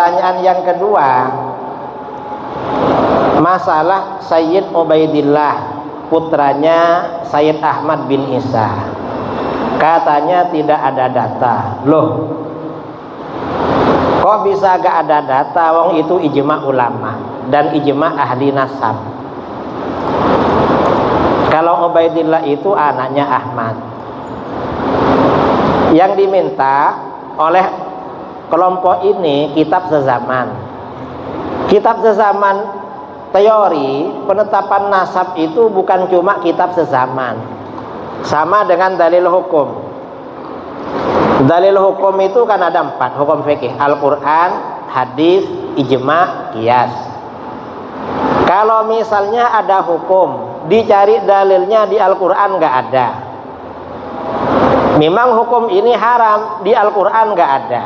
Pertanyaan yang kedua, masalah Sayyid Ubaidillah, putranya Sayyid Ahmad bin Isa. Katanya tidak ada data. Loh, kok bisa gak ada data? Wong itu ijma ulama dan ijma ahli nasab. Kalau Ubaidillah itu anaknya Ahmad. Yang diminta oleh kelompok ini kitab sezaman. Kitab sezaman, teori penetapan nasab itu bukan cuma kitab sezaman. Sama dengan dalil hukum. Dalil hukum itu kan ada 4 hukum fikih: Al-Quran, hadis, ijma, qiyas. Kalau misalnya ada hukum, dicari dalilnya di Al-Quran nggak ada. Memang hukum ini haram, di Al-Quran nggak ada,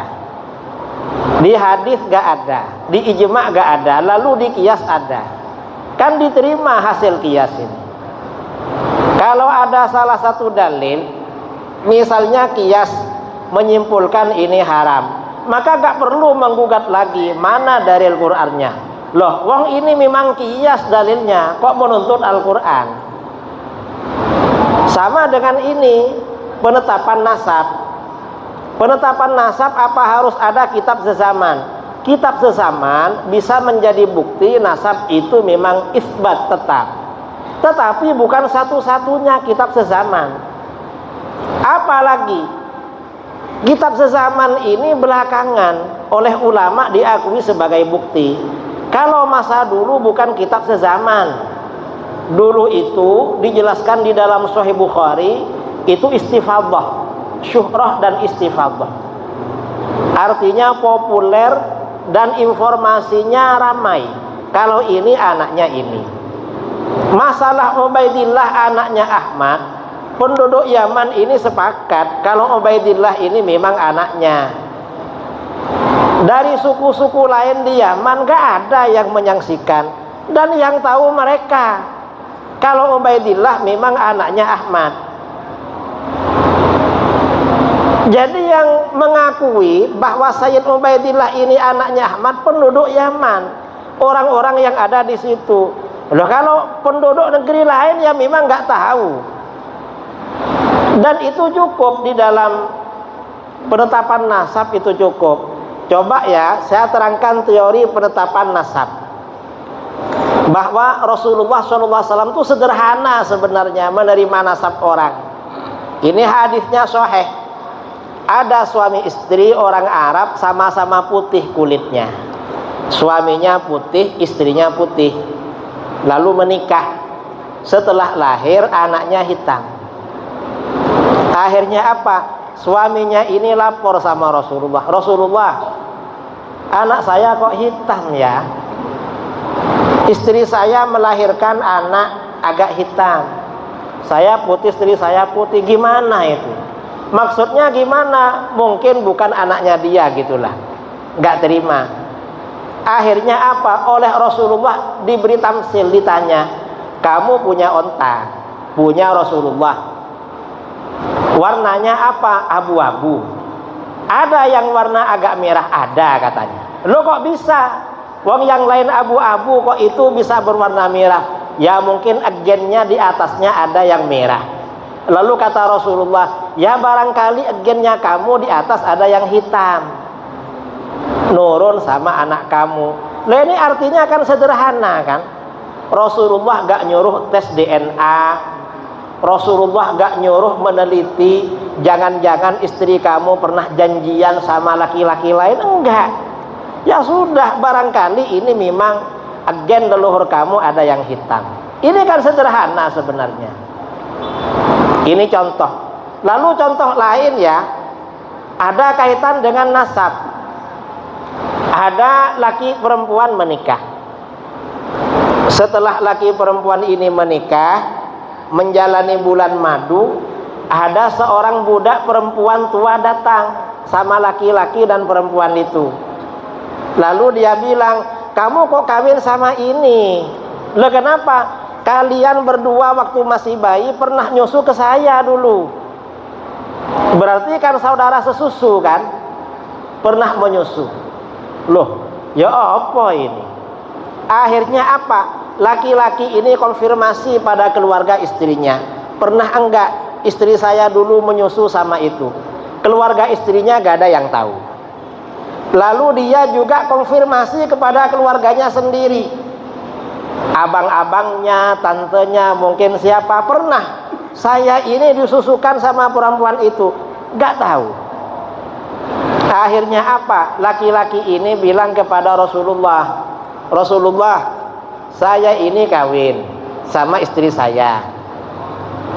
di hadis nggak ada, di ijma nggak ada, lalu di qiyas ada. Kan diterima hasil qiyas ini. Kalau ada salah satu dalil, misalnya qiyas menyimpulkan ini haram, maka gak perlu menggugat lagi mana dalil Qur'annya. Loh, wong ini memang qiyas dalilnya, kok menuntut Al-Quran? Sama dengan ini, penetapan nasab. Penetapan nasab apa harus ada kitab sezaman? Kitab sezaman bisa menjadi bukti nasab itu memang isbat tetap. Tetapi bukan satu-satunya kitab sezaman. Apalagi kitab sezaman ini belakangan oleh ulama diakui sebagai bukti. Kalau masa dulu bukan kitab sezaman. Dulu itu dijelaskan di dalam Sahih Bukhari, itu istifadhah, syuhrah dan istifadhah. Artinya populer dan informasinya ramai. Kalau ini anaknya ini. Masalah Ubaidillah anaknya Ahmad, penduduk Yaman ini sepakat kalau Ubaidillah ini memang anaknya. Dari suku-suku lain di Yaman gak ada yang menyaksikan dan yang tahu mereka kalau Ubaidillah memang anaknya Ahmad. Jadi yang mengakui bahwa Sayyid Ubaidillah ini anaknya Ahmad penduduk Yaman, orang-orang yang ada di situ. Loh, kalau penduduk negeri lain ya memang nggak tahu. Dan itu cukup di dalam penetapan nasab, itu cukup. Coba ya, saya terangkan teori penetapan nasab. Bahwa Rasulullah SAW itu sederhana sebenarnya menerima nasab orang. Ini hadisnya sahih. Ada suami istri orang Arab sama-sama putih kulitnya. Suaminya putih, istrinya putih. Lalu menikah. Setelah lahir anaknya hitam. Akhirnya apa? Suaminya ini lapor sama Rasulullah. Rasulullah, anak saya kok hitam ya? Istri saya melahirkan anak agak hitam. Saya putih, istri saya putih. Gimana itu? Maksudnya gimana? Mungkin bukan anaknya dia gitulah. Nggak terima. Akhirnya apa? Oleh Rasulullah diberi tamsil, ditanya, kamu punya onta? Punya Rasulullah. Warnanya apa? Abu-abu. Ada yang warna agak merah? Ada katanya. Loh, kok bisa? Wong yang lain abu-abu, kok itu bisa berwarna merah? Ya mungkin agennya di atasnya ada yang merah. Lalu kata Rasulullah, ya barangkali agennya kamu di atas ada yang hitam. Nurun sama anak kamu. Nah, ini artinya kan sederhana kan? Rasulullah gak nyuruh tes DNA. Rasulullah gak nyuruh meneliti jangan-jangan istri kamu pernah janjian sama laki-laki lain. Enggak. Ya sudah, barangkali ini memang agen leluhur kamu ada yang hitam. Ini kan sederhana sebenarnya. Ini contoh. Lalu contoh lain ya, ada kaitan dengan nasab. Ada laki perempuan menikah. Setelah laki perempuan ini menikah, menjalani bulan madu, ada seorang budak perempuan tua datang sama laki-laki dan perempuan itu. Lalu dia bilang, kamu kok kawin sama ini? Loh, kenapa? Kalian berdua waktu masih bayi pernah nyusu ke saya dulu. Berarti kan saudara sesusu kan? Pernah menyusu. Loh, Ya apa ini? Akhirnya apa? Laki-laki ini konfirmasi pada keluarga istrinya. Pernah enggak istri saya dulu menyusu sama itu? Keluarga istrinya gak ada yang tahu. Lalu dia juga konfirmasi kepada keluarganya sendiri. Abang-abangnya, tantenya, mungkin siapa, pernah saya ini disusukan sama perempuan itu. Gak tahu. Akhirnya apa? Laki-laki ini bilang kepada Rasulullah, Rasulullah, saya ini kawin sama istri saya.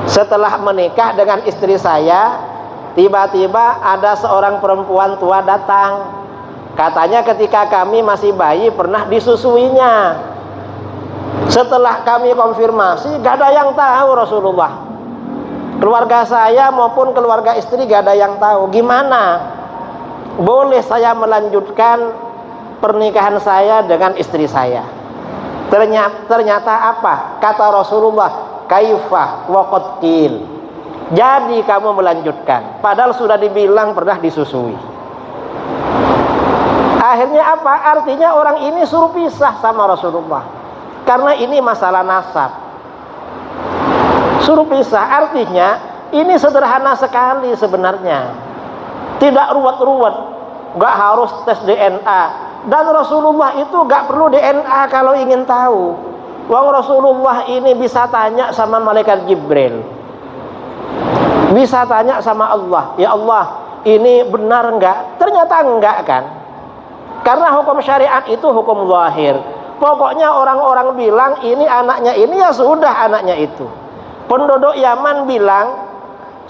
Setelah menikah dengan istri saya, tiba-tiba ada seorang perempuan tua datang. Katanya ketika kami masih bayi pernah disusuinya. Setelah kami konfirmasi, gak ada yang tahu Rasulullah. Keluarga saya maupun keluarga istri gak ada yang tahu. Gimana? Boleh saya melanjutkan pernikahan saya dengan istri saya? Ternyata apa? Kata Rasulullah, kaifah wa qad qil. Jadi kamu melanjutkan, padahal sudah dibilang pernah disusui. Akhirnya apa? Artinya orang ini suruh pisah sama Rasulullah, karena ini masalah nasab. Suruh pisah, artinya ini sederhana sekali sebenarnya. Tidak ruwet-ruwet, gak harus tes DNA. Dan Rasulullah itu gak perlu DNA kalau ingin tahu. Wong Rasulullah ini bisa tanya sama malaikat Jibril, bisa tanya sama Allah, ya Allah, ini benar enggak? Ternyata enggak kan? Karena hukum syariat itu hukum zahir. Pokoknya orang-orang bilang ini anaknya ini, ya sudah anaknya itu. Penduduk Yaman bilang,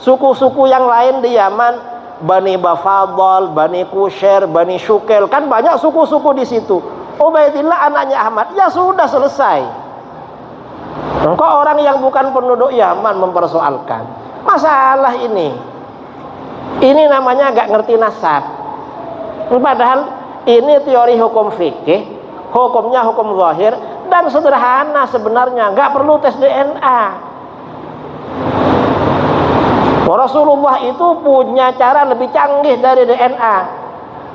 suku-suku yang lain di Yaman, Bani Bafadhal, Bani Kushair, Bani Syukel, kan banyak suku-suku di situ. Ubaidillah anaknya Ahmad, ya sudah selesai. Engkau orang yang bukan penduduk Yaman mempersoalkan masalah ini. Ini namanya gak ngerti nasab. Padahal ini teori hukum fikih, hukumnya hukum zahir, dan sederhana sebenarnya, gak perlu tes DNA. Rasulullah itu punya cara lebih canggih dari DNA.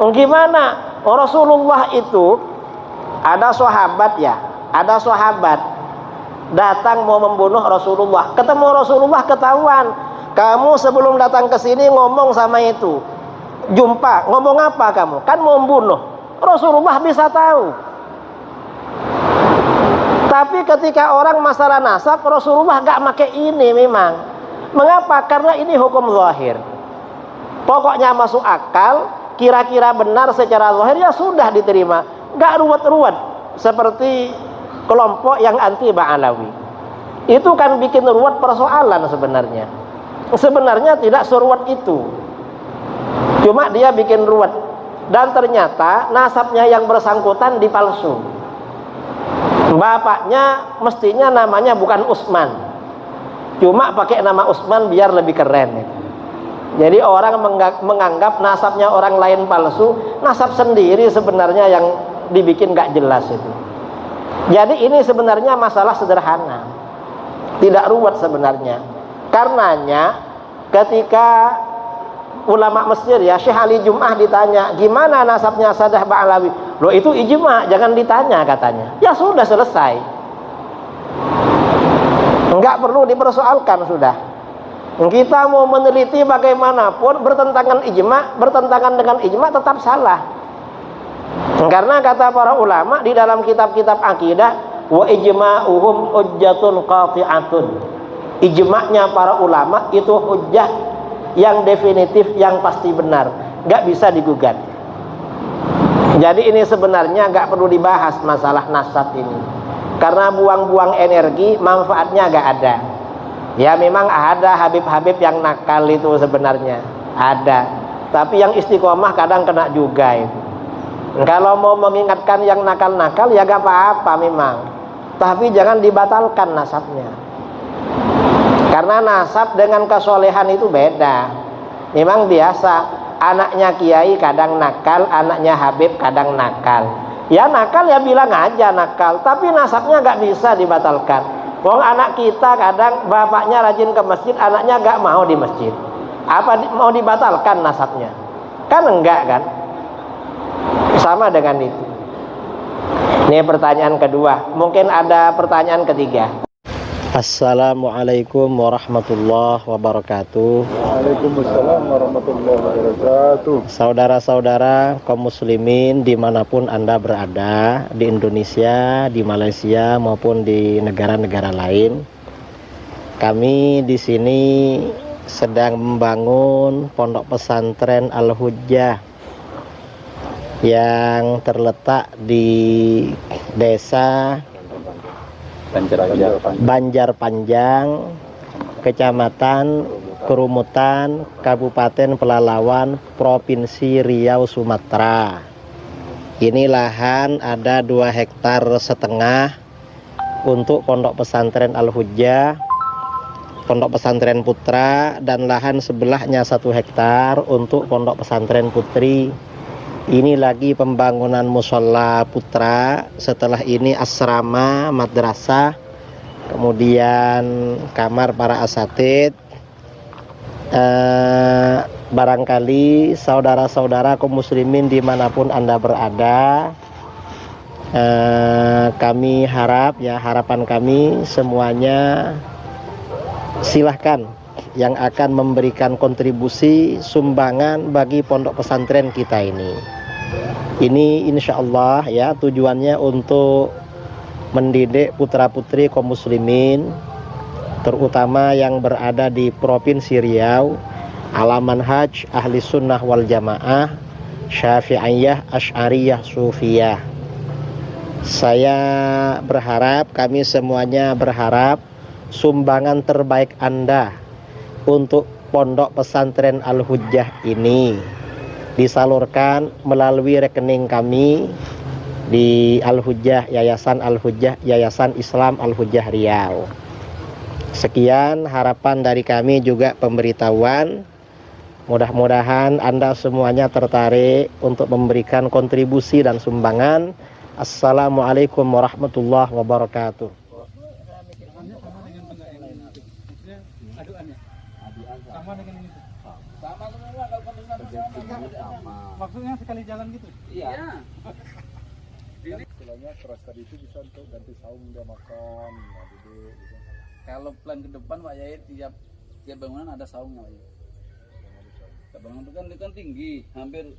Gimana? Rasulullah itu ada sahabat ya, ada sahabat datang mau membunuh Rasulullah. Ketemu Rasulullah ketahuan, kamu sebelum datang ke sini ngomong sama itu. Jumpa, ngomong apa kamu? Kan mau membunuh. Rasulullah bisa tahu. Tapi ketika orang masalah nasab, Rasulullah gak pakai ini memang. Mengapa? Karena ini hukum zahir. Pokoknya masuk akal, kira-kira benar secara zahir, ya sudah diterima. Gak ruwet-ruwet seperti kelompok yang anti Ba'alawi. Itu kan bikin ruwet persoalan sebenarnya. Sebenarnya tidak seruwet itu, cuma dia bikin ruwet. Dan ternyata nasabnya yang bersangkutan dipalsu. Bapaknya mestinya namanya bukan Utsman, cuma pakai nama Utsman biar lebih keren. Jadi orang menganggap nasabnya orang lain palsu, nasab sendiri sebenarnya yang dibikin gak jelas itu. Jadi ini sebenarnya masalah sederhana, tidak ruwet sebenarnya. Karenanya ketika ulama Mesir ya, Syekh Ali Jum'ah ditanya, gimana nasabnya Sadah Ba'alawi? Loh itu ijma, jangan ditanya katanya. Ya sudah selesai, enggak perlu dipersoalkan sudah. Kita mau meneliti bagaimanapun bertentangan dengan ijma tetap salah. Karena kata para ulama di dalam kitab-kitab akidah, wa ijma'uhum hujjatun qati'atun. Ijma'nya para ulama itu hujjah yang definitif, yang pasti benar, gak bisa digugat. Jadi ini sebenarnya gak perlu dibahas masalah nasab ini, karena buang-buang energi, manfaatnya gak ada. Ya memang ada Habib-Habib yang nakal itu sebenarnya ada, tapi yang istiqomah kadang kena juga itu. Kalau mau mengingatkan yang nakal-nakal ya gak apa-apa memang, tapi jangan dibatalkan nasabnya. Karena nasab dengan kesolehan itu beda. Memang biasa, anaknya kiai kadang nakal, anaknya Habib kadang nakal. Ya nakal ya bilang aja nakal, tapi nasabnya gak bisa dibatalkan. Wong anak kita kadang bapaknya rajin ke masjid, anaknya gak mau di masjid. Apa mau dibatalkan nasabnya? Kan enggak kan? Sama dengan itu. Ini pertanyaan kedua. Mungkin ada pertanyaan ketiga. Assalamualaikum warahmatullahi wabarakatuh. Waalaikumsalam warahmatullahi wabarakatuh. Saudara-saudara kaum muslimin dimanapun Anda berada, di Indonesia, di Malaysia maupun di negara-negara lain, kami di sini sedang membangun pondok pesantren Al-Hujjah yang terletak di desa Banjar Panjang, Kecamatan Kerumutan, Kabupaten Pelalawan, Provinsi Riau, Sumatera. Ini lahan ada 2,5 hektar untuk pondok pesantren Al-Hujjah, pondok pesantren putra, dan lahan sebelahnya 1 hektar untuk pondok pesantren putri. Ini lagi pembangunan musola putra, setelah ini asrama, madrasah, kemudian kamar para asatid. Barangkali saudara-saudara kaum muslimin dimanapun Anda berada, kami harap, ya, harapan kami semuanya silahkan yang akan memberikan kontribusi sumbangan bagi pondok pesantren kita ini. Ini insya Allah, ya, tujuannya untuk mendidik putra-putri kaum muslimin, terutama yang berada di Provinsi Riau, ala manhaj ahli sunnah wal jamaah, syafi'iyah, asy'ariyah, sufiyah. Saya berharap, kami semuanya berharap sumbangan terbaik Anda untuk pondok pesantren Al-Hujjah ini disalurkan melalui rekening kami di Al-Hujjah, Yayasan Al-Hujjah, Yayasan Islam Al-Hujjah Riau. Sekian harapan dari kami, juga pemberitahuan. Mudah-mudahan Anda semuanya tertarik untuk memberikan kontribusi dan sumbangan. Assalamualaikum warahmatullahi wabarakatuh. Maksudnya sekali jalan gitu? Iya. Istilahnya keras tadi itu bisa untuk ganti saung dia makan, duduk gitu. Kalau plan ke depan Pak Yai, tiap bangunan ada saungnya Pak Yai. Tiap bangunan itu kan tinggi, hampir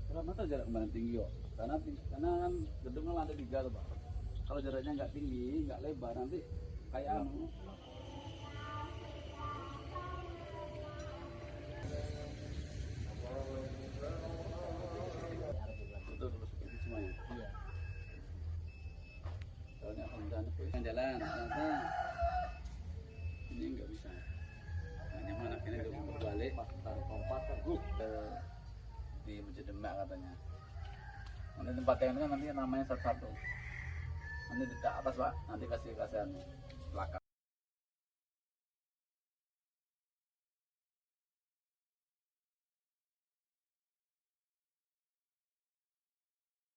berapa meter jarak kemarin tinggi kok. Karena kan gedungnya lantai 3 tuh Pak. Kalau jaraknya nggak tinggi, nggak lebar, nanti kayak jalan, ternyata ini nggak bisa. Hanya mana ini udah berbalik, taruh kompas di Masjid Demak katanya. Nanti tempat yang kan nanti namanya satu-satu. Nanti di atas Pak, nanti kasih pelakar.